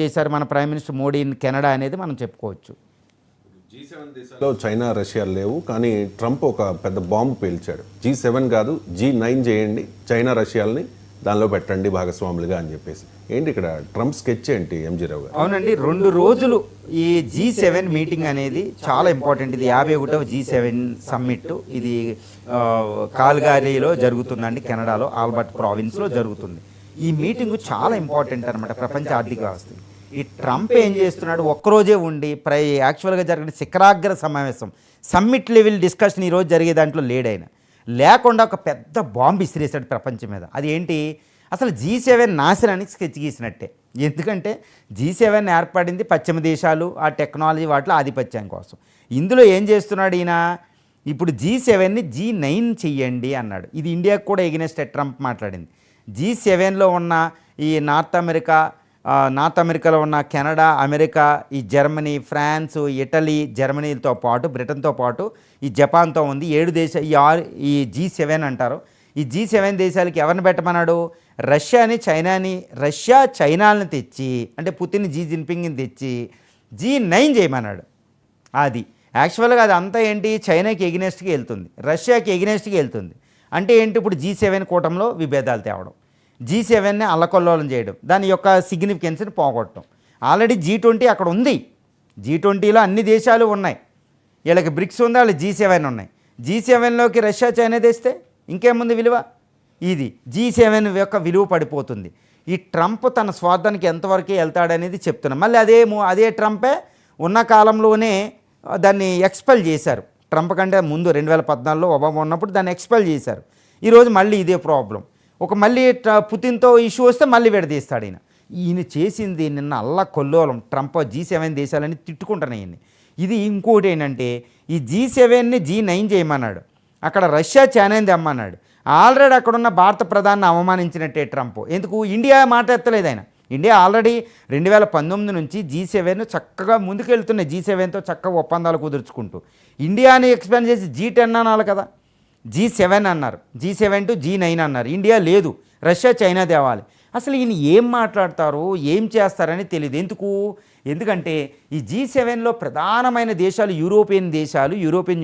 చేశారు మన prime minister Modi in Canada అనేది మనం చెప్పుకోవచ్చు. G7 దేశాల్లో చైనా రష్యా లేవు, కానీ ట్రంప్ ఒక పెద్ద బాంబు పేల్చాడు. G7 కాదు G9 చేయండి, చైనా రష్యాలని దానిలో పెట్టండి భాగస్వాములుగా అని చెప్పేసి. ఏంటి ఇక్కడ ట్రంప్ స్కెచ్ ఏంటి ఎంజీ రావు గారు? అవునండి, 2 రోజులు ఈ G7 మీటింగ్ అనేది చాలా ఇంపార్టెంట్. ఇది 51వ G7 సమ్మిట్. ఇది కాల్గారీలో జరుగుతుందండి, కెనడాలో ఆల్బర్ట్ ప్రావిన్స్లో జరుగుతుంది. ఈ మీటింగ్ చాలా ఇంపార్టెంట్ అనమాట ప్రపంచ ఆర్థిక వ్యవస్థకి. ఈ ట్రంప్ ఏం చేస్తున్నాడు, ఒక్కరోజే ఉండి యాక్చువల్గా జరిగిన శిఖరాగ్ర సమావేశం సమ్మిట్ లెవెల్ డిస్కషన్ ఈరోజు జరిగే దాంట్లో లేడైన లేకుండా ఒక పెద్ద బాంబు ఇసిరేసాడు ప్రపంచం మీద. అది ఏంటి, అసలు G7 నాశనానికి స్కెచ్ గీసినట్టే. ఎందుకంటే G7 ఏర్పడింది పశ్చిమ దేశాలు ఆ టెక్నాలజీ వాటిలో ఆధిపత్యం కోసం. ఇందులో ఏం చేస్తున్నాడు ఈయన, ఇప్పుడు G7ని G9 చెయ్యండి అన్నాడు. ఇది ఇండియాకు కూడా ఎగెనెస్ట్ ట్రంప్ మాట్లాడింది. G7లో ఉన్న ఈ నార్త్ అమెరికాలో ఉన్న కెనడా, అమెరికా, ఈ జర్మనీ, ఫ్రాన్స్, ఇటలీ, జర్మనీతో పాటు బ్రిటన్తో పాటు ఈ జపాన్తో ఉంది 7 దేశాలు ఈ G7 అంటారు. ఈ G7 దేశాలకి ఎవరిని పెట్టమన్నాడు, రష్యా చైనాలను తెచ్చి, అంటే పుతిన్ జీ జిన్పింగ్ని తెచ్చి G9 చేయమన్నాడు. అది యాక్చువల్గా అది అంతా ఏంటి, చైనాకి ఎగినెస్ట్కి వెళ్తుంది, రష్యాకి ఎగినెస్ట్కి వెళ్తుంది. అంటే ఏంటి, ఇప్పుడు G7 కూటంలో విభేదాలు తేవడం, G7ని అల్లకొల్లోలం చేయడం, దాని యొక్క సిగ్నిఫికెన్స్ని పోగొట్టడం. ఆల్రెడీ G20 అక్కడ ఉంది. G20లో అన్ని దేశాలు ఉన్నాయి. వీళ్ళకి బ్రిక్స్ ఉంది, వాళ్ళు G7 ఉన్నాయి. G7లోకి రష్యా చైనా తెస్తే ఇంకేముంది విలువ. ఇది G7 యొక్క విలువ పడిపోతుంది. ఈ ట్రంప్ తన స్వార్థానికి ఎంతవరకు వెళ్తాడనేది చెప్తున్నాం. మళ్ళీ అదే ట్రంపే ఉన్న కాలంలోనే దాన్ని ఎక్స్పెల్ చేశారు. ట్రంప్ కంటే ముందు 2014లో ఒబామా ఉన్నప్పుడు దాన్ని ఎక్స్పెల్ చేశారు. ఈరోజు మళ్ళీ ఇదే ప్రాబ్లం. మళ్ళీ పుతిన్తో ఇష్యూ వస్తే మళ్ళీ విడదీస్తాడు ఈయన చేసింది నిన్న అల్లా కొల్లోలం. ట్రంప్ G7 దేశాలని తిట్టుకుంటున్నాయి. ఇది ఇంకోటి ఏంటంటే, ఈ G7ని G9 చేయమన్నాడు, అక్కడ రష్యా చైనాని తెమ్మన్నాడు. ఆల్రెడీ అక్కడున్న భారత ప్రధాని అవమానించినట్టే ట్రంప్. ఎందుకు, ఇండియా మాట ఎత్తలేదు ఆయన. ఇండియా ఆల్రెడీ 2019 నుంచి G7 చక్కగా ముందుకెళ్తున్నాయి. G7తో చక్కగా ఒప్పందాలు కుదుర్చుకుంటూ ఇండియాని ఎక్స్పాండ్ చేసి G10 అనాలి కదా, G7 అన్నారు, G7 టు G9 అన్నారు. ఇండియా లేదు, రష్యా చైనా తేవాలి. అసలు ఈయన ఏం మాట్లాడతారు, ఏం చేస్తారని తెలియదు. ఎందుకంటే ఈ G7లో ప్రధానమైన దేశాలు యూరోపియన్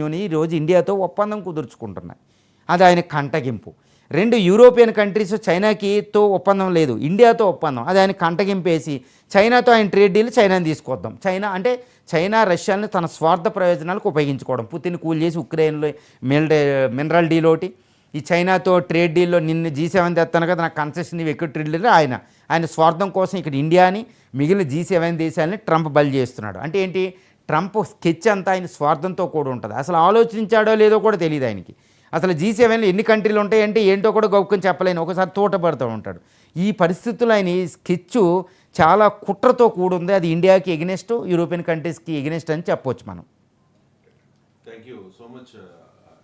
యూనియన్ ఈరోజు ఇండియాతో ఒప్పందం కుదుర్చుకుంటున్నాయి. అది ఆయన కంటగింపు. 2 యూరోపియన్ కంట్రీస్ చైనాకితో ఒప్పందం లేదు, ఇండియాతో ఒప్పందం. అది ఆయన కంటగింపేసి చైనాతో ఆయన ట్రేడ్ డీల్ చైనాని తీసుకొద్దాం. చైనా రష్యాని తన స్వార్థ ప్రయోజనాలకు ఉపయోగించుకోవడం. పుతిన్ కూల్ చేసి ఉక్రెయిన్లో మినరల్ డీల్ ఒకటి, ఈ చైనాతో ట్రేడ్ డీల్లో నిన్ను G7 తెస్తాను కదా, నాకు కన్సెషన్ ఇవి ఎక్కువ ట్రేడ్ డీల్ ఆయన స్వార్థం కోసం ఇక్కడ ఇండియాని మిగిలిన G7 దేశాలని ట్రంప్ బలి చేస్తున్నాడు. అంటే ఏంటి, ట్రంప్ స్కెచ్ అంతా ఆయన స్వార్థంతో కూడా ఉంటుంది. అసలు ఆలోచించాడో లేదో కూడా తెలియదు ఆయనకి. అసలు G7లో ఎన్ని కంట్రీలు ఉంటాయంటే ఏంటో కూడా గౌక్కుని చెప్పలేని, ఒకసారి తోటపడుతూ ఉంటాడు. ఈ పరిస్థితుల్లో ఆయన స్కెచ్ చాలా కుట్రతో కూడుంది. అది ఇండియాకి ఎగెనెస్ట్, యూరోపియన్ కంట్రీస్కి ఎగెనెస్ట్ అని చెప్పవచ్చు మనం. Thank you so much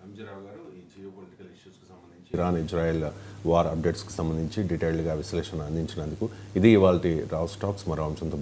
MG Rao గారు. ఈ జియోపొలిటికల్ ఇష్యూస్కి సంబంధించి, ఇరాన్ ఇజ్రాయెల్ వార్ అప్డేట్స్కి సంబంధించి డీటెయిల్డ్గా విశ్లేషణ అందించినందుకు. ఇది ఇవాల్టి రావు టాక్స్. మరో అంశంతో